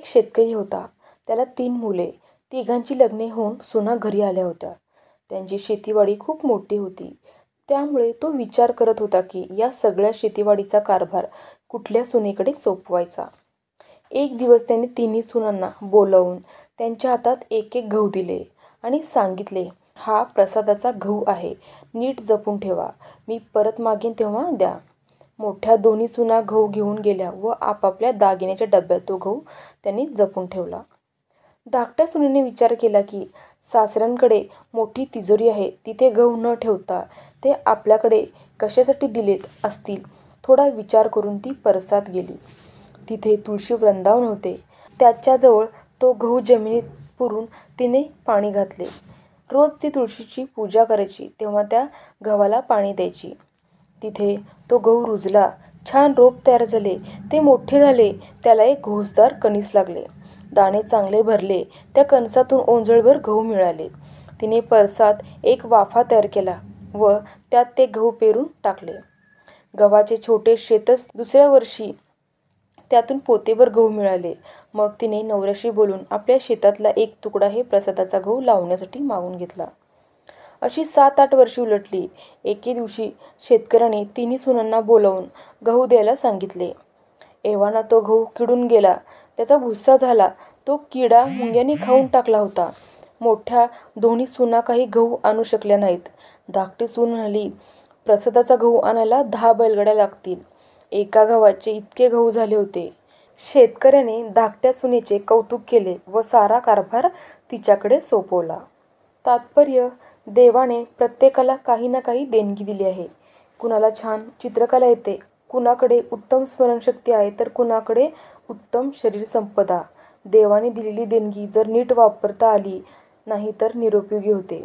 एक शेतकरी होता. त्याला 3 मुले. तिघांची लग्ने होऊन सुना घरी आल्या होत्या. त्यांची शेतीवाडी खूप मोठी होती. त्यामुळे तो विचार करत होता की या सगळ्या शेतीवाडीचा कारभार कुठल्या सुनेकडे सोपवायचा. एक दिवस त्याने तिन्ही सुनांना बोलावून त्यांच्या हातात एक एक गहू दिले आणि सांगितले, हा प्रसादाचा गहू आहे. नीट जपून ठेवा. मी परत मागेन तेव्हा द्या. मोठ्या दोन्ही सुना गहू घेऊन गेल्या व आपापल्या दागिन्याच्या डब्यात तो गहू त्यांनी जपून ठेवला. धाकट्या सुनेने विचार केला की सासऱ्यांकडे मोठी तिजोरी आहे, तिथे गहू न ठेवता ते आपल्याकडे कशासाठी दिलेत असतील. थोडा विचार करून ती परसात गेली. तिथे तुळशी वृंदावन होते. त्याच्याजवळ तो गहू जमिनीत पुरून तिने पाणी घातले. रोज ती तुळशीची पूजा करायची तेव्हा त्या गव्हाला पाणी द्यायची. तिथे तो गहू रुजला. छान रोप तयार झाले. ते मोठे झाले. त्याला एक घोसदार कणीस लागले. दाणे चांगले भरले. त्या कणसातून ओंजळभर गहू मिळाले. तिने परसात एक वाफा तयार केला व त्यात ते गहू पेरून टाकले. गव्हाचे छोटे शेतच दुसऱ्या वर्षी त्यातून पोतेभर गहू मिळाले. मग तिने नवऱ्याशी बोलून आपल्या शेतातला एक तुकडा हे प्रसादाचा गहू लावण्यासाठी मागून घेतला. अशी 7-8 वर्षे उलटली. एके दिवशी शेतकऱ्याने तिन्ही सुनांना बोलावून गहू द्यायला सांगितले. एव्हाना तो गहू किडून गेला. त्याचा भुस्सा झाला. तो किडा मुंग्यांनी खाऊन टाकला होता. मोठ्या दोन्ही सुना काही गहू आणू शकल्या नाहीत. धाकटी सून म्हणाली, प्रसादाचा गहू आणायला 10 बैलगाड्या लागतील. एका गव्हाचे इतके गहू झाले होते. शेतकऱ्याने धाकट्या सुनेचे कौतुक केले व सारा कारभार तिच्याकडे सोपवला. तात्पर्य, देवाने प्रत्येकाला काही ना काही देणगी दिली आहे. कुणाला छान चित्रकला येते, कुणाकडे उत्तम स्मरणशक्ती आहे तर कुणाकडे उत्तम शरीर संपदा. देवाने दिलेली देणगी जर नीट वापरता आली नाही तर निरुपयोगी होते.